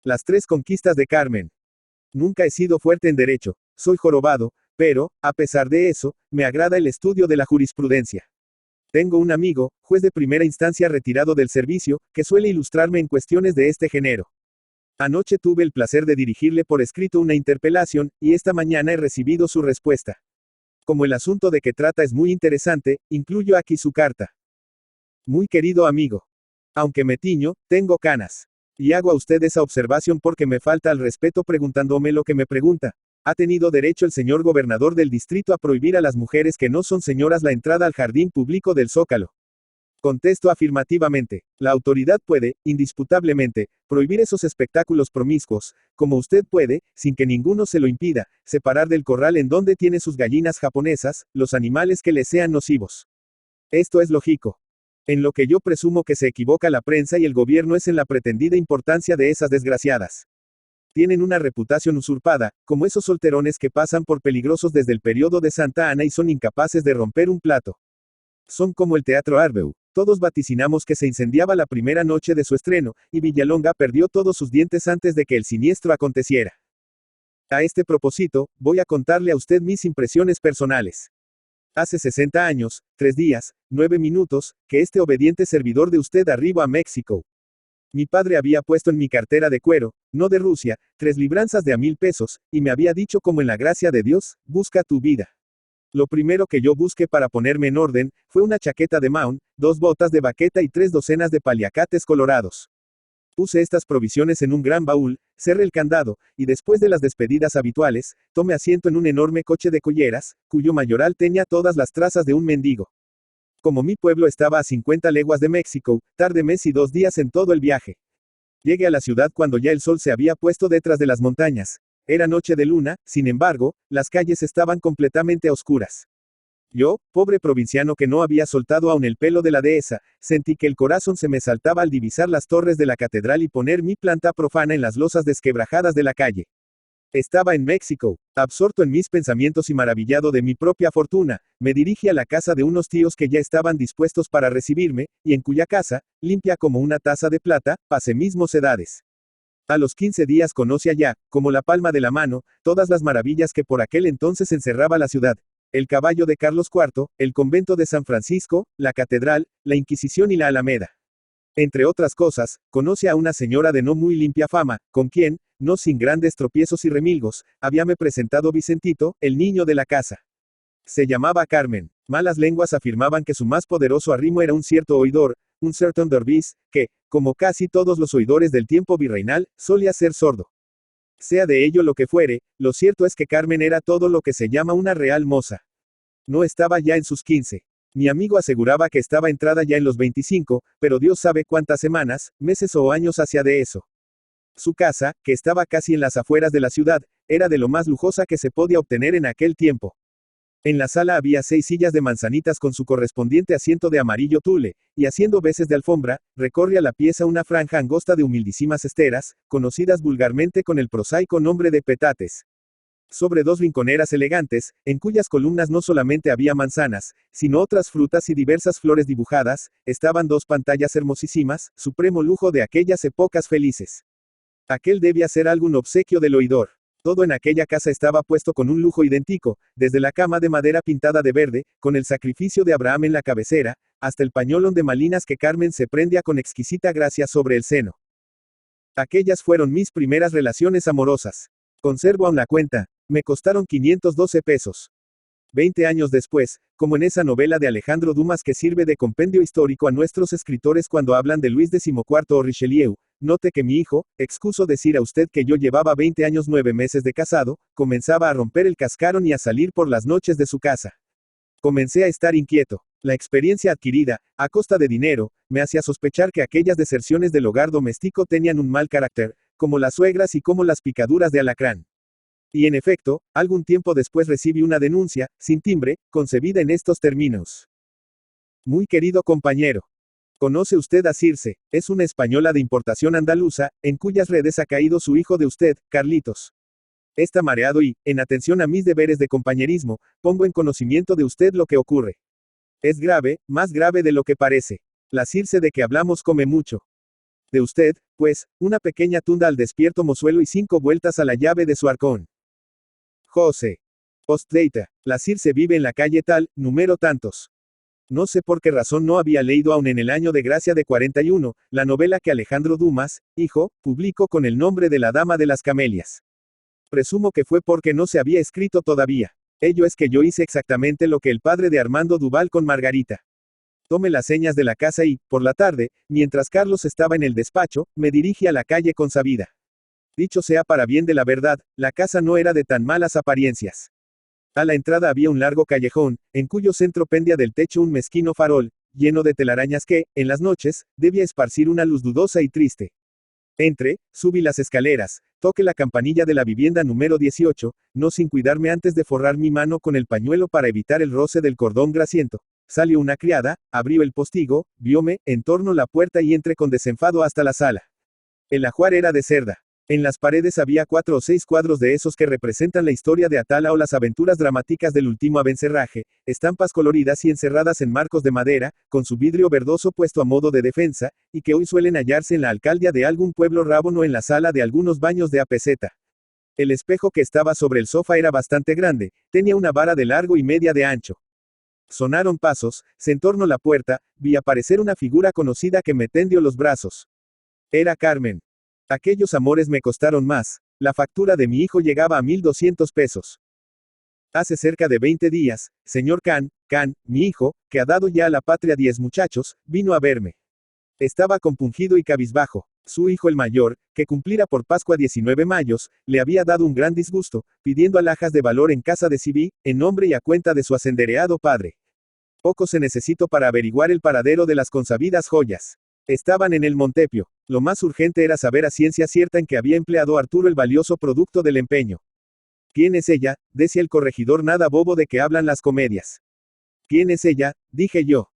Las 3 conquistas de Carmen. Nunca he sido fuerte en derecho, soy jorobado, pero, a pesar de eso, me agrada el estudio de la jurisprudencia. Tengo un amigo, juez de primera instancia retirado del servicio, que suele ilustrarme en cuestiones de este género. Anoche tuve el placer de dirigirle por escrito una interpelación, y esta mañana he recibido su respuesta. Como el asunto de que trata es muy interesante, incluyo aquí su carta. Muy querido amigo. Aunque me tiño, tengo canas. Y hago a usted esa observación porque me falta al respeto preguntándome lo que me pregunta. ¿Ha tenido derecho el señor gobernador del distrito a prohibir a las mujeres que no son señoras la entrada al jardín público del Zócalo? Contesto afirmativamente. La autoridad puede, indisputablemente, prohibir esos espectáculos promiscuos, como usted puede, sin que ninguno se lo impida, separar del corral en donde tiene sus gallinas japonesas, los animales que le sean nocivos. Esto es lógico. En lo que yo presumo que se equivoca la prensa y el gobierno es en la pretendida importancia de esas desgraciadas. Tienen una reputación usurpada, como esos solterones que pasan por peligrosos desde el periodo de Santa Ana y son incapaces de romper un plato. Son como el Teatro Arbeu. Todos vaticinamos que se incendiaba la primera noche de su estreno, y Villalonga perdió todos sus dientes antes de que el siniestro aconteciera. A este propósito, voy a contarle a usted mis impresiones personales. Hace 60 años, 3 días, 9 minutos, que este obediente servidor de usted arribó a México. Mi padre había puesto en mi cartera de cuero, no de Rusia, 3 libranzas de a 1000 pesos, y me había dicho como en la gracia de Dios, busca tu vida. Lo primero que yo busqué para ponerme en orden, fue una chaqueta de Maun, 2 botas de baqueta y 3 docenas de paliacates colorados. Puse estas provisiones en un gran baúl, cerré el candado, y después de las despedidas habituales, tomé asiento en un enorme coche de colleras, cuyo mayoral tenía todas las trazas de un mendigo. Como mi pueblo estaba a 50 leguas de México, tardé mes y 2 días en todo el viaje. Llegué a la ciudad cuando ya el sol se había puesto detrás de las montañas. Era noche de luna, sin embargo, las calles estaban completamente a oscuras. Yo, pobre provinciano que no había soltado aún el pelo de la dehesa, sentí que el corazón se me saltaba al divisar las torres de la catedral y poner mi planta profana en las losas desquebrajadas de la calle. Estaba en México, absorto en mis pensamientos y maravillado de mi propia fortuna, me dirigí a la casa de unos tíos que ya estaban dispuestos para recibirme, y en cuya casa, limpia como una taza de plata, pasé mis mocedades. A los 15 días conocí allá, como la palma de la mano, todas las maravillas que por aquel entonces encerraba la ciudad. El caballo de Carlos IV, el convento de San Francisco, la catedral, la Inquisición y la Alameda. Entre otras cosas, conocí a una señora de no muy limpia fama, con quien, no sin grandes tropiezos y remilgos, habíame presentado Vicentito, el niño de la casa. Se llamaba Carmen. Malas lenguas afirmaban que su más poderoso arrimo era un cierto oidor, un certain dervis, que, como casi todos los oidores del tiempo virreinal, solía ser sordo. Sea de ello lo que fuere, lo cierto es que Carmen era todo lo que se llama una real moza. No estaba ya en sus 15. Mi amigo aseguraba que estaba entrada ya en los 25, pero Dios sabe cuántas semanas, meses o años hacía de eso. Su casa, que estaba casi en las afueras de la ciudad, era de lo más lujosa que se podía obtener en aquel tiempo. En la sala había 6 sillas de manzanitas con su correspondiente asiento de amarillo tule, y haciendo veces de alfombra, recorría la pieza una franja angosta de humildísimas esteras, conocidas vulgarmente con el prosaico nombre de petates. Sobre 2 rinconeras elegantes, en cuyas columnas no solamente había manzanas, sino otras frutas y diversas flores dibujadas, estaban 2 pantallas hermosísimas, supremo lujo de aquellas épocas felices. Aquel debía ser algún obsequio del oidor. Todo en aquella casa estaba puesto con un lujo idéntico, desde la cama de madera pintada de verde, con el sacrificio de Abraham en la cabecera, hasta el pañolón de malinas que Carmen se prendía con exquisita gracia sobre el seno. Aquellas fueron mis primeras relaciones amorosas. Conservo aún la cuenta. Me costaron 512 pesos. 20 años después, como en esa novela de Alejandro Dumas que sirve de compendio histórico a nuestros escritores cuando hablan de Luis XIV o Richelieu, note que mi hijo, excuso decir a usted que yo llevaba 20 años 9 meses de casado, comenzaba a romper el cascarón y a salir por las noches de su casa. Comencé a estar inquieto. La experiencia adquirida, a costa de dinero, me hacía sospechar que aquellas deserciones del hogar doméstico tenían un mal carácter, como las suegras y como las picaduras de alacrán. Y en efecto, algún tiempo después recibí una denuncia, sin timbre, concebida en estos términos. Muy querido compañero. ¿Conoce usted a Circe? Es una española de importación andaluza, en cuyas redes ha caído su hijo de usted, Carlitos. Está mareado y, en atención a mis deberes de compañerismo, pongo en conocimiento de usted lo que ocurre. Es grave, más grave de lo que parece. La Circe de que hablamos come mucho. De usted, pues, una pequeña tunda al despierto mozuelo y 5 vueltas a la llave de su arcón. José. Postdata. La Circe vive en la calle tal, número tantos. No sé por qué razón no había leído aún en el año de gracia de 41, la novela que Alejandro Dumas, hijo, publicó con el nombre de La Dama de las Camelias. Presumo que fue porque no se había escrito todavía. Ello es que yo hice exactamente lo que el padre de Armando Duval con Margarita. Tomé las señas de la casa y, por la tarde, mientras Carlos estaba en el despacho, me dirigí a la calle Consabida. Dicho sea para bien de la verdad, la casa no era de tan malas apariencias. A la entrada había un largo callejón, en cuyo centro pendía del techo un mezquino farol, lleno de telarañas que, en las noches, debía esparcir una luz dudosa y triste. Entré, subí las escaleras, toqué la campanilla de la vivienda número 18, no sin cuidarme antes de forrar mi mano con el pañuelo para evitar el roce del cordón grasiento. Salió una criada, abrió el postigo, vióme, entornó la puerta y entré con desenfado hasta la sala. El ajuar era de cerda. En las paredes había 4 o 6 cuadros de esos que representan la historia de Atala o las aventuras dramáticas del último abencerraje, estampas coloridas y encerradas en marcos de madera, con su vidrio verdoso puesto a modo de defensa, y que hoy suelen hallarse en la alcaldía de algún pueblo rábono o en la sala de algunos baños de apeseta. El espejo que estaba sobre el sofá era bastante grande, tenía una vara de largo y media de ancho. Sonaron pasos, se entornó la puerta, vi aparecer una figura conocida que me tendió los brazos. Era Carmen. Aquellos amores me costaron más. La factura de mi hijo llegaba a 1,200 pesos. Hace cerca de 20 días, señor Can, mi hijo, que ha dado ya a la patria 10 muchachos, vino a verme. Estaba compungido y cabizbajo. Su hijo el mayor, que cumplirá por Pascua 19 mayos, le había dado un gran disgusto, pidiendo alhajas de valor en casa de Cibí, en nombre y a cuenta de su asendereado padre. Poco se necesitó para averiguar el paradero de las consabidas joyas. Estaban en el Montepio. Lo más urgente era saber a ciencia cierta en que había empleado Arturo el valioso producto del empeño. ¿Quién es ella?, decía el corregidor nada bobo de que hablan las comedias. ¿Quién es ella?, dije yo.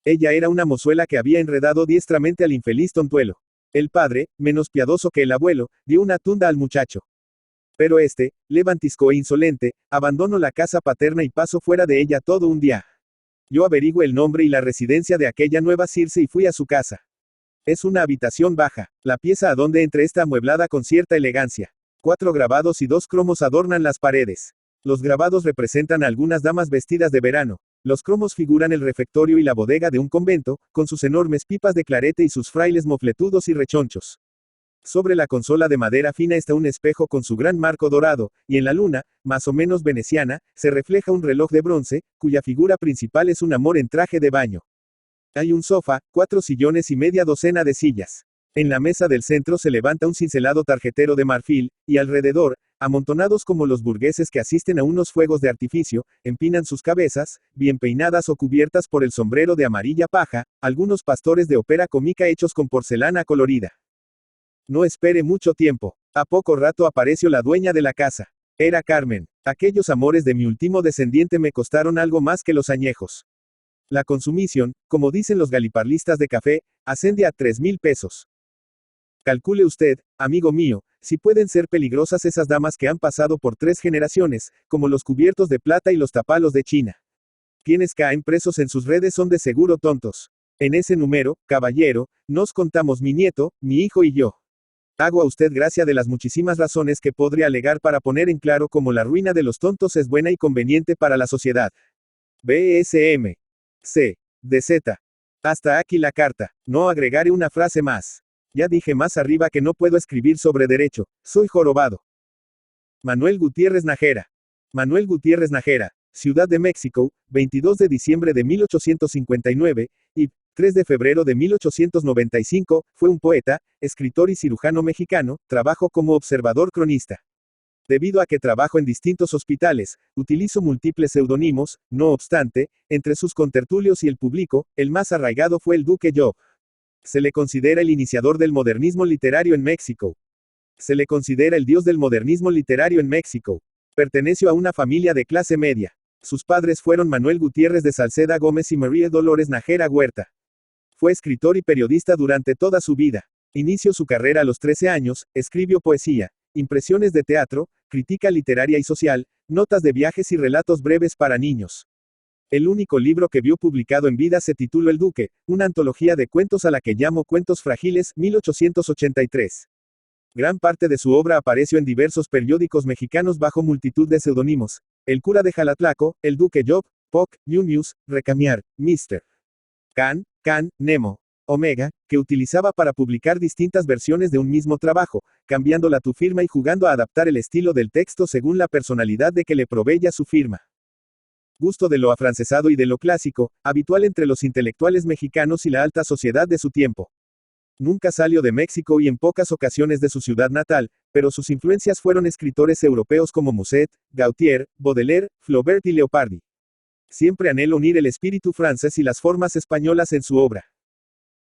Ella era una mozuela que había enredado diestramente al infeliz tontuelo. El padre, menos piadoso que el abuelo, dio una tunda al muchacho. Pero este, levantisco e insolente, abandonó la casa paterna y pasó fuera de ella todo un día. Yo averigué el nombre y la residencia de aquella nueva Circe y fui a su casa. Es una habitación baja. La pieza a donde entré está amueblada con cierta elegancia. 4 grabados y 2 cromos adornan las paredes. Los grabados representan a algunas damas vestidas de verano. Los cromos figuran el refectorio y la bodega de un convento, con sus enormes pipas de clarete y sus frailes mofletudos y rechonchos. Sobre la consola de madera fina está un espejo con su gran marco dorado, y en la luna, más o menos veneciana, se refleja un reloj de bronce, cuya figura principal es un amor en traje de baño. Hay un sofá, 4 sillones y media docena de sillas. En la mesa del centro se levanta un cincelado tarjetero de marfil, y alrededor, amontonados como los burgueses que asisten a unos fuegos de artificio, empinan sus cabezas, bien peinadas o cubiertas por el sombrero de amarilla paja, algunos pastores de ópera cómica hechos con porcelana colorida. No espere mucho tiempo. A poco rato apareció la dueña de la casa. Era Carmen. Aquellos amores de mi último descendiente me costaron algo más que los añejos. La consumición, como dicen los galiparlistas de café, asciende a 3,000 pesos. Calcule usted, amigo mío, si pueden ser peligrosas esas damas que han pasado por 3 generaciones, como los cubiertos de plata y los tapalos de China. Quienes caen presos en sus redes son de seguro tontos. En ese número, caballero, nos contamos mi nieto, mi hijo y yo. Hago a usted gracia de las muchísimas razones que podría alegar para poner en claro cómo la ruina de los tontos es buena y conveniente para la sociedad. BSM. C. DZ. Hasta aquí la carta. No agregaré una frase más. Ya dije más arriba que no puedo escribir sobre derecho. Soy jorobado. Manuel Gutiérrez Nájera. Manuel Gutiérrez Nájera, Ciudad de México, 22 de diciembre de 1859, y 3 de febrero de 1895, fue un poeta, escritor y cirujano mexicano, trabajó como observador cronista. Debido a que trabajo en distintos hospitales, utilizo múltiples seudónimos, no obstante, entre sus contertulios y el público, el más arraigado fue el Duque Job. Se le considera el iniciador del modernismo literario en México. Se le considera el dios del modernismo literario en México. Perteneció a una familia de clase media. Sus padres fueron Manuel Gutiérrez de Salceda Gómez y María Dolores Nájera Huerta. Fue escritor y periodista durante toda su vida. Inició su carrera a los 13 años, escribió poesía, impresiones de teatro, crítica literaria y social, notas de viajes y relatos breves para niños. El único libro que vio publicado en vida se tituló El Duque, una antología de cuentos a la que llamo Cuentos Frágiles, 1883. Gran parte de su obra apareció en diversos periódicos mexicanos bajo multitud de seudónimos: El Cura de Jalatlaco, El Duque Job, Poc, New News, Recamiar, Mr. Can, Nemo, Omega, que utilizaba para publicar distintas versiones de un mismo trabajo, cambiándola tu firma y jugando a adaptar el estilo del texto según la personalidad de que le proveía su firma. Gusto de lo afrancesado y de lo clásico, habitual entre los intelectuales mexicanos y la alta sociedad de su tiempo. Nunca salió de México y en pocas ocasiones de su ciudad natal, pero sus influencias fueron escritores europeos como Musset, Gautier, Baudelaire, Flaubert y Leopardi. Siempre anheló unir el espíritu francés y las formas españolas en su obra.